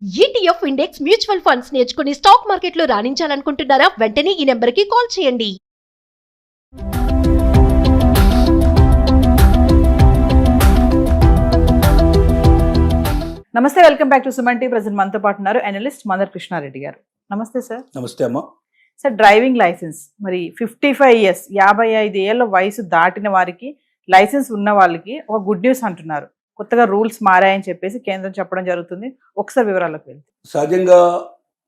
ETF index mutual funds నేర్చుకుని stock మార్కెట్లో రాణించాలనుకుంటున్నారా? వెంటనే ఈ నెంబర్కి కాల్ చేయండి. నమస్తే, welcome back to Suman TV. Present మనతో పాటు ఉన్నారు అనలిస్ట్ మందర్ కృష్ణారెడ్డి గారు. నమస్తే సార్. నమస్తే అమ్మా. సార్, డ్రైవింగ్ లైసెన్స్ మరి 55 ఇయర్స్ 55 ఏళ్ల వయసు దాటిన వారికి, లైసెన్స్ ఉన్న వాళ్ళకి ఒక గుడ్ న్యూస్ అంటున్నారు. కొత్తగా రూల్స్ మారాయని చెప్పేసి కేంద్రం చెప్పడం జరుగుతుంది. ఒకసారి వివరాలకు వెళ్తే. సహజంగా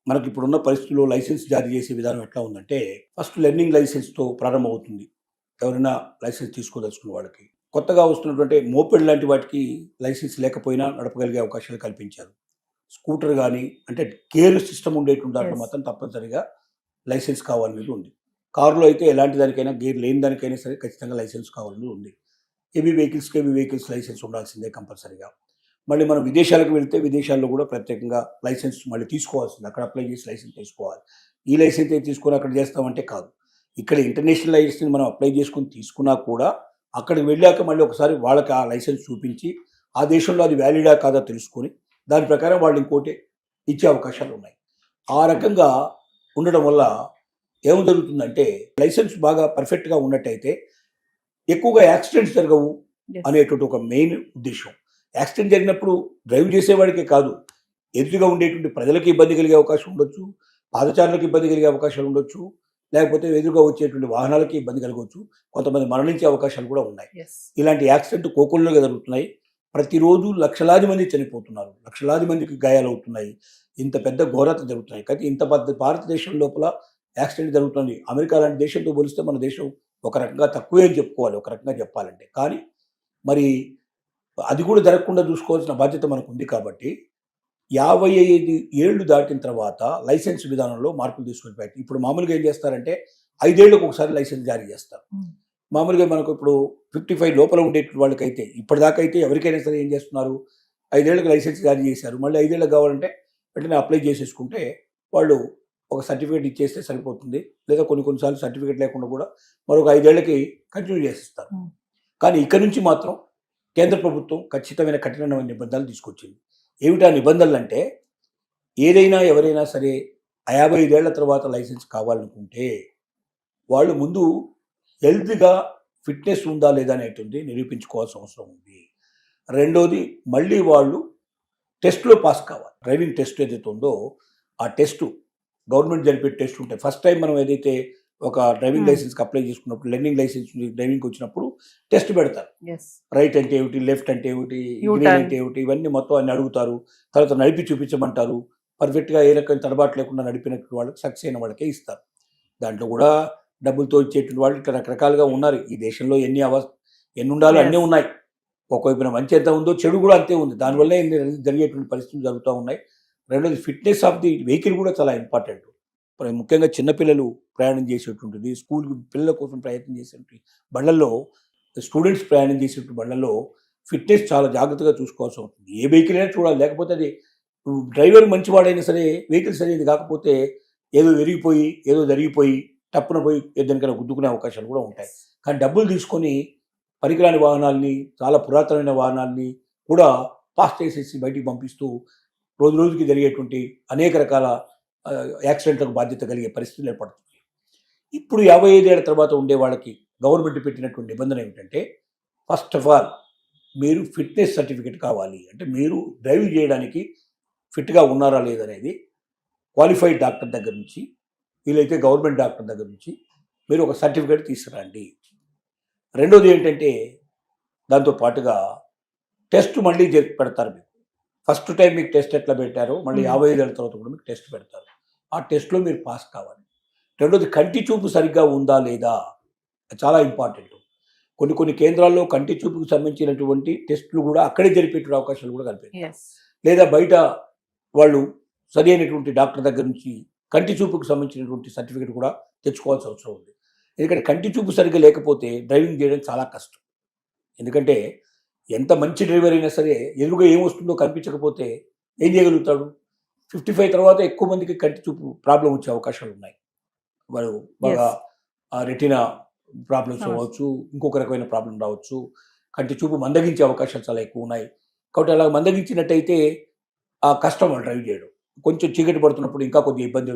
మనకి ఇప్పుడున్న పరిస్థితుల్లో లైసెన్స్ జారీ చేసే విధానం ఎట్లా ఉందంటే, ఫస్ట్ లెర్నింగ్ లైసెన్స్తో ప్రారంభమవుతుంది. ఎవరైనా లైసెన్స్ తీసుకోదలుచుకున్న వాళ్ళకి కొత్తగా వస్తున్నటువంటి మోపెడ్ లాంటి వాటికి లైసెన్స్ లేకపోయినా నడపగలిగే అవకాశాలు కల్పించారు. స్కూటర్ కానీ అంటే గేర్ సిస్టమ్ ఉండేటువంటి దాంట్లో మాత్రం తప్పనిసరిగా లైసెన్స్ కావాలనేది ఉంది. కారులో అయితే ఎలాంటి దానికైనా గేర్ లేని దానికైనా సరే ఖచ్చితంగా లైసెన్స్ కావాలనేది ఉంది. హెవీ వెహికల్స్ లైసెన్స్ ఉండాల్సిందే కంపల్సరీగా. మళ్ళీ మనం విదేశాలకు వెళ్తే విదేశాల్లో కూడా ప్రత్యేకంగా లైసెన్స్ మళ్ళీ తీసుకోవాల్సింది. అక్కడ అప్లై చేసి లైసెన్స్ తీసుకోవాలి. ఈ లైసెన్స్ తీసుకొని అక్కడ చేస్తామంటే కాదు. ఇక్కడ ఇంటర్నేషనల్ లైసెన్స్ మనం అప్లై చేసుకుని తీసుకున్నా కూడా అక్కడికి వెళ్ళాక మళ్ళీ ఒకసారి వాళ్ళకి ఆ లైసెన్స్ చూపించి ఆ దేశంలో అది వ్యాలిడా కాదా తెలుసుకొని దాని ప్రకారం వాళ్ళు ఇంకోటి ఇచ్చే అవకాశాలు ఉన్నాయి. ఆ రకంగా ఉండడం వల్ల ఏం జరుగుతుందంటే, లైసెన్స్ బాగా పర్ఫెక్ట్గా ఉన్నట్టయితే ఎక్కువగా యాక్సిడెంట్స్ జరగవు అనేటువంటి ఒక మెయిన్ ఉద్దేశం. యాక్సిడెంట్ జరిగినప్పుడు డ్రైవ్ చేసేవాడికే కాదు, ఎదురుగా ఉండేటువంటి ప్రజలకు ఇబ్బంది కలిగే అవకాశం ఉండొచ్చు, పాదచారులకు ఇబ్బంది కలిగే అవకాశాలు ఉండొచ్చు, లేకపోతే ఎదురుగా వచ్చేటువంటి వాహనాలకి ఇబ్బంది కలగవచ్చు, కొంతమంది మరణించే అవకాశాలు కూడా ఉన్నాయి. ఇలాంటి యాక్సిడెంట్ కోకొల్లుగా జరుగుతున్నాయి. ప్రతిరోజు లక్షలాది మంది చనిపోతున్నారు, లక్షలాది మందికి గాయాలవుతున్నాయి, ఇంత పెద్ద ఘోరత జరుగుతున్నాయి. కానీ ఇంత పెద్ద భారతదేశం లోపల యాక్సిడెంట్ జరుగుతుంది. అమెరికా లాంటి దేశంతో పోలిస్తే మన దేశం ఒక రకంగా తక్కువే అని చెప్పుకోవాలి, ఒక రకంగా చెప్పాలంటే. కానీ మరి అది కూడా జరగకుండా చూసుకోవాల్సిన బాధ్యత మనకు ఉంది. కాబట్టి 55 ఏళ్ళు దాటిన తర్వాత లైసెన్స్ విధానంలో మార్పులు తీసుకొని ఇప్పుడు మామూలుగా ఏం చేస్తారంటే 5 ఏళ్ళకు ఒకసారి లైసెన్స్ జారీ చేస్తారు. మామూలుగా మనకు ఇప్పుడు 55 లోపల ఉండేటువంటి వాళ్ళకైతే ఇప్పటిదాకా అయితే ఎవరికైనా సరే ఏం చేస్తున్నారు, 5 ఏళ్ళకి లైసెన్స్ జారీ చేశారు, మళ్ళీ 5 ఏళ్ళకి కావాలంటే వెంటనే అప్లై చేసేసుకుంటే వాళ్ళు ఒక సర్టిఫికేట్ ఇచ్చేస్తే సరిపోతుంది. లేదా కొన్నిసార్లు సర్టిఫికేట్ లేకుండా కూడా మరొక 5 ఏళ్ళకి కంటిన్యూ చేసిస్తారు. కానీ ఇక్కడ నుంచి మాత్రం కేంద్ర ప్రభుత్వం ఖచ్చితమైన కఠినమైన నిబంధనలు తీసుకొచ్చింది. ఏమిటా నిబంధనలు అంటే, ఏదైనా ఎవరైనా సరే 55 ఏళ్ల తర్వాత లైసెన్స్ కావాలనుకుంటే వాళ్ళు ముందు హెల్త్గా ఫిట్నెస్ ఉందా లేదా అనేటువంటి నిరూపించుకోవాల్సిన అవసరం ఉంది. రెండోది, మళ్ళీ వాళ్ళు టెస్ట్లో పాస్ కావాలి. డ్రైవింగ్ టెస్ట్ ఏదైతే ఉందో ఆ టెస్టు గవర్నమెంట్ జరిపే టెస్ట్ ఉంటాయి. ఫస్ట్ టైం మనం ఏదైతే ఒక డ్రైవింగ్ లైసెన్స్కి అప్లై చేసుకున్నప్పుడు, లెర్నింగ్ లైసెన్స్ డ్రైవింగ్కి వచ్చినప్పుడు టెస్ట్ పెడతారు. రైట్ అంటే ఏమిటి, లెఫ్ట్ అంటే ఏమిటి, గ్రీన్ అంటే ఏమిటి, ఇవన్నీ మొత్తం అన్ని అడుగుతారు. తర్వాత నడిపి చూపించమంటారు. పర్ఫెక్ట్గా ఏ రకమైన తడబాటు లేకుండా నడిపినటువంటి వాళ్ళకి సక్సెస్ అయిన వాళ్ళకే ఇస్తారు. దాంట్లో కూడా డబ్బులతో ఇచ్చేటువంటి వాళ్ళు ఇక్కడ రకరకాలుగా ఉన్నారు. ఈ దేశంలో ఎన్ని ఉండాలో అన్నీ ఉన్నాయి. ఒకవైపున మంచి ఎంత ఉందో చెడు కూడా అంతే ఉంది. దానివల్లే జరిగేటువంటి పరిస్థితులు జరుగుతూ ఉన్నాయి. రెండోది, ఫిట్నెస్ ఆఫ్ ది వెహికల్ కూడా చాలా ఇంపార్టెంట్. ముఖ్యంగా చిన్నపిల్లలు ప్రయాణం చేసేటువంటిది, స్కూల్ పిల్లల కోసం ప్రయత్నం చేసేటువంటి బళ్ళల్లో, స్టూడెంట్స్ ప్రయాణం చేసేటువంటి బళ్ళల్లో ఫిట్నెస్ చాలా జాగ్రత్తగా చూసుకోవాల్సి ఉంటుంది. ఏ వెహికల్ అయినా చూడాలి. లేకపోతే అది డ్రైవర్ మంచివాడైనా సరే వెహికల్ సరైనది కాకపోతే ఏదో విరిగిపోయి ఏదో జరిగిపోయి టప్పున పోయి ఏదైనా గుద్దుకునే అవకాశాలు కూడా ఉంటాయి. కానీ డబ్బులు తీసుకొని పనికిరాని వాహనాల్ని, చాలా పురాతనమైన వాహనాల్ని కూడా పాస్ చేసేసి బయటికి పంపిస్తూ రోజు రోజుకి జరిగేటువంటి అనేక రకాల యాక్సిడెంట్లకు బాధ్యత కలిగే పరిస్థితులు ఏర్పడుతుంది. ఇప్పుడు 55 ఏళ్ల తర్వాత ఉండే వాళ్ళకి గవర్నమెంట్ పెట్టినటువంటి నిబంధన ఏమిటంటే, ఫస్ట్ ఆఫ్ ఆల్ మీరు ఫిట్నెస్ సర్టిఫికేట్ కావాలి. అంటే మీరు డ్రైవ్ చేయడానికి ఫిట్గా ఉన్నారా లేదనేది క్వాలిఫైడ్ డాక్టర్ దగ్గర నుంచి, వీలైతే గవర్నమెంట్ డాక్టర్ దగ్గర నుంచి మీరు ఒక సర్టిఫికేట్ తీసుకురండి. రెండోది ఏంటంటే, దాంతో పాటుగా టెస్ట్ మళ్ళీ పెడతారు. మీకు ఫస్ట్ టైం మీకు టెస్ట్ ఎట్లా పెట్టారో మళ్ళీ 55 ఏళ్ళ తర్వాత కూడా మీకు టెస్ట్ పెడతారు. ఆ టెస్ట్లో మీరు పాస్ కావాలి. రెండోది, కంటి చూపు సరిగ్గా ఉందా లేదా, చాలా ఇంపార్టెంట్. కొన్ని కేంద్రాల్లో కంటి చూపుకు సంబంధించినటువంటి టెస్టులు కూడా అక్కడే జరిపేటువంటి అవకాశాలు కూడా కనిపిస్తాయి. లేదా బయట వాళ్ళు సరి అయినటువంటి డాక్టర్ దగ్గర నుంచి కంటి చూపుకు సంబంధించినటువంటి సర్టిఫికేట్ కూడా తెచ్చుకోవాల్సిన అవసరం ఉంది. ఎందుకంటే కంటి చూపు సరిగ్గా లేకపోతే డ్రైవింగ్ చేయడం చాలా కష్టం. ఎందుకంటే ఎంత మంచి డ్రైవర్ అయినా సరే ఎదురుగా ఏమొస్తుందో కనిపించకపోతే ఏం చేయగలుగుతాడు? 55 తర్వాత ఎక్కువ మందికి కంటి చూపు ప్రాబ్లం వచ్చే అవకాశాలు ఉన్నాయి. వాళ్ళు బాగా రెటీనా ప్రాబ్లమ్స్ అవ్వచ్చు, ఇంకొక రకమైన ప్రాబ్లం రావచ్చు, కంటి చూపు మందగించే అవకాశాలు చాలా ఎక్కువ ఉన్నాయి. కాబట్టి అలా మందగించినట్టయితే ఆ కష్టం వాళ్ళు డ్రైవ్ చేయడం. కొంచెం చీకటి పడుతున్నప్పుడు ఇంకా కొద్దిగా ఇబ్బంది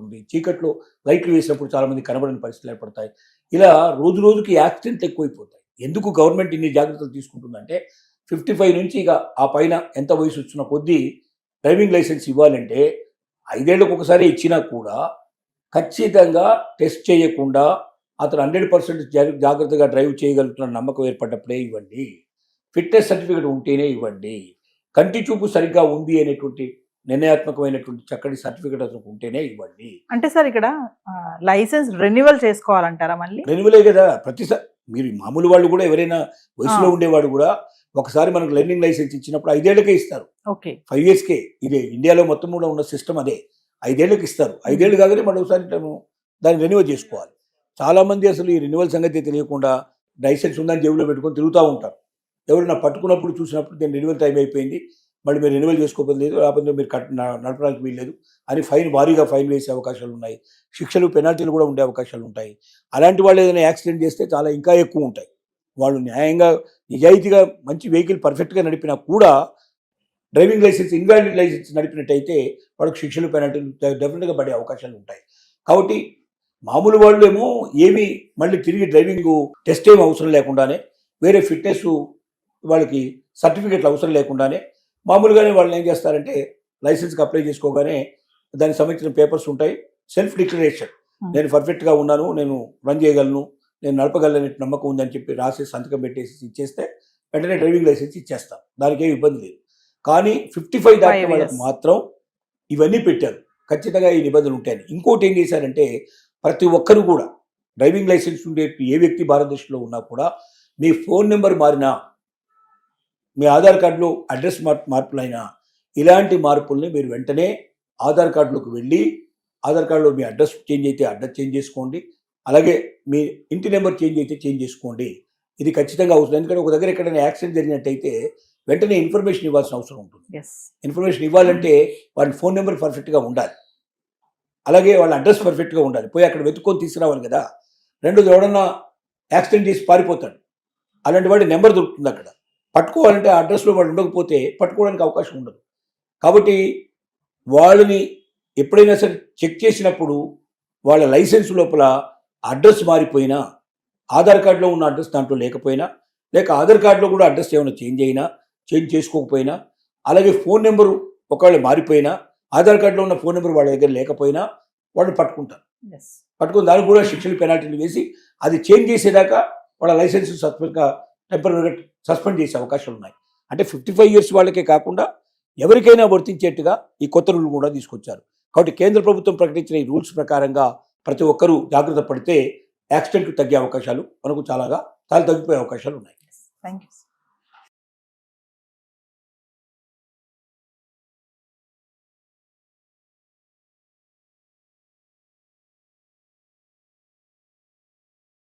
ఉంది. చీకట్లో లైట్లు వేసినప్పుడు చాలామంది కనబడని పరిస్థితులు ఏర్పడతాయి. ఇలా రోజు రోజుకి యాక్సిడెంట్లు ఎక్కువైపోతాయి. ఎందుకు గవర్నమెంట్ ఇన్ని జాగ్రత్తలు తీసుకుంటుందంటే 55 నుంచి ఇక ఆ పైన ఎంత వయసు వచ్చిన కొద్దీ డ్రైవింగ్ లైసెన్స్ ఇవ్వాలంటే 5 ఏళ్లకు ఒకసారి ఇచ్చినా కూడా ఖచ్చితంగా టెస్ట్ చేయకుండా అతను 100% జాగ్రత్తగా డ్రైవ్ చేయగలుగుతున్న నమ్మకం ఏర్పడ్డప్పుడే ఇవ్వండి. ఫిట్నెస్ సర్టిఫికేట్ ఉంటేనే ఇవ్వండి. కంటి చూపు సరిగ్గా ఉంది అనేటువంటి నిర్ణయాత్మకమైనటువంటి చక్కటి సర్టిఫికేట్ అతనికి ఉంటేనే ఇవ్వండి. అంటే సార్ ఇక్కడ లైసెన్స్ రెన్యువల్ చేసుకోవాలంటారా మళ్ళీ? రెన్యువలే కదా ప్రతిసారి. మీరు మామూలు వాళ్ళు కూడా ఎవరైనా వయసులో ఉండేవాడు కూడా ఒకసారి మనకు లెర్నింగ్ లైసెన్స్ ఇచ్చినప్పుడు 5 ఏళ్లకే ఇస్తారు. ఓకే, 5 ఇయర్స్కే. ఇదే ఇండియాలో మొత్తం కూడా ఉన్న సిస్టమ్ అదే. 5 ఏళ్ళకి ఇస్తారు. 5 ఏళ్ళు కాగానే మనం ఒకసారి దాన్ని రెన్యువల్ చేసుకోవాలి. చాలామంది అసలు ఈ రెన్యువల్ సంగతి తెలియకుండా లైసెన్స్ ఉందని జేబులో పెట్టుకొని తిరుగుతూ ఉంటారు. ఎవరైనా పట్టుకున్నప్పుడు చూసినప్పుడు దీని రెన్యువల్ టైం అయిపోయింది, మళ్ళీ మీరు రెన్యువల్ చేసుకోకపోతే లేదు, లేకపోతే మీరు నడపడానికి వీల్లేదు అని భారీగా ఫైన్ వేసే అవకాశాలు ఉన్నాయి. శిక్షలు పెనాల్టీలు కూడా ఉండే అవకాశాలు ఉంటాయి. అలాంటి వాళ్ళు ఏదైనా యాక్సిడెంట్ చేస్తే చాలా ఇంకా ఎక్కువ ఉంటాయి. వాళ్ళు న్యాయంగా నిజాయితీగా మంచి వెహికల్ పర్ఫెక్ట్గా నడిపినా కూడా డ్రైవింగ్ లైసెన్స్ ఇన్వాలిడ్ లైసెన్స్ నడిపినట్టయితే వాళ్ళకి శిక్షలు పెనాల్టీలు డెఫినెట్గా పడే అవకాశాలు ఉంటాయి. కాబట్టి మామూలు వాళ్ళు ఏమో ఏమి మళ్ళీ తిరిగి డ్రైవింగ్ టెస్ట్ ఏమి అవసరం లేకుండానే, వేరే ఫిట్నెస్ వాళ్ళకి సర్టిఫికేట్లు అవసరం లేకుండానే మామూలుగానే వాళ్ళని ఏం చేస్తారంటే లైసెన్స్కి అప్లై చేసుకోగానే దానికి సంబంధించిన పేపర్స్ ఉంటాయి. సెల్ఫ్ డిక్లరేషన్, నేను పర్ఫెక్ట్గా ఉన్నాను, నేను రన్ చేయగలను, నేను నడపగలను నమ్మకం ఉందని చెప్పి రాసి సంతకం పెట్టేసి ఇచ్చేస్తే వెంటనే డ్రైవింగ్ లైసెన్స్ ఇచ్చేస్తాం. దానికి ఏమి ఇబ్బంది లేదు. కానీ 55 దాటిన వాళ్ళకి మాత్రం ఇవన్నీ పెట్టారు. ఖచ్చితంగా ఈ నిబంధనలు ఉంటాయని. ఇంకోటి ఏం చేశారంటే ప్రతి ఒక్కరు కూడా డ్రైవింగ్ లైసెన్స్ ఉండే ఏ వ్యక్తి భారతదేశంలో ఉన్నా కూడా మీ ఫోన్ నెంబర్ మారినా, మీ ఆధార్ కార్డులో అడ్రస్ మార్పులైనా, ఇలాంటి మార్పుల్ని మీరు వెంటనే ఆధార్ కార్డులోకి వెళ్ళి ఆధార్ కార్డులో మీ అడ్రస్ చేంజ్ అయితే అడ్రస్ చేంజ్ చేసుకోండి. అలాగే మీ ఇంటి నెంబర్ చేంజ్ అయితే చేంజ్ చేసుకోండి. ఇది ఖచ్చితంగా అవసరం. ఎందుకంటే ఒక దగ్గర ఎక్కడైనా యాక్సిడెంట్ జరిగినట్టయితే వెంటనే ఇన్ఫర్మేషన్ ఇవ్వాల్సిన అవసరం ఉంటుంది. ఇన్ఫర్మేషన్ ఇవ్వాలంటే వాళ్ళ ఫోన్ నెంబర్ పర్ఫెక్ట్గా ఉండాలి, అలాగే వాళ్ళ అడ్రస్ పర్ఫెక్ట్గా ఉండాలి. పోయి అక్కడ వెతుక్కొని తీసుకురావాలి కదా. రెండోది ఎవడన్నా యాక్సిడెంట్ చేసి పారిపోతాడు, అలాంటి వాడి నెంబర్ దొరుకుతుంది అక్కడ. పట్టుకోవాలంటే ఆ అడ్రస్లో వాడు ఉండకపోతే పట్టుకోవడానికి అవకాశం ఉండదు. కాబట్టి వాళ్ళని ఎప్పుడైనా సరే చెక్ చేసినప్పుడు వాళ్ళ లైసెన్స్ లోపల అడ్రస్ మారిపోయినా, ఆధార్ కార్డులో ఉన్న అడ్రస్ దాంట్లో లేకపోయినా, లేక ఆధార్ కార్డులో కూడా అడ్రస్ ఏమైనా చేంజ్ చేసుకోకపోయినా, అలాగే ఫోన్ నెంబరు ఒకవేళ మారిపోయినా, ఆధార్ కార్డులో ఉన్న ఫోన్ నెంబర్ వాళ్ళ దగ్గర లేకపోయినా వాళ్ళు పట్టుకుంటారు. పట్టుకుని దానికి కూడా శిక్షలు పెనాల్టీలు వేసి అది చేంజ్ చేసేదాకా వాళ్ళ లైసెన్స్ టెంపరీగా సస్పెండ్ చేసే అవకాశాలు ఉన్నాయి. అంటే 55 ఇయర్స్ వాళ్ళకే కాకుండా ఎవరికైనా వర్తించేట్టుగా ఈ కొత్త రూల్ కూడా తీసుకొచ్చారు. కాబట్టి కేంద్ర ప్రభుత్వం ప్రకటించిన ఈ రూల్స్ ప్రకారంగా ప్రతి ఒక్కరూ జాగ్రత్త పడితే యాక్సిడెంట్లు తగ్గే అవకాశాలు చాలా తగ్గిపోయే అవకాశాలు ఉన్నాయి. Thank you.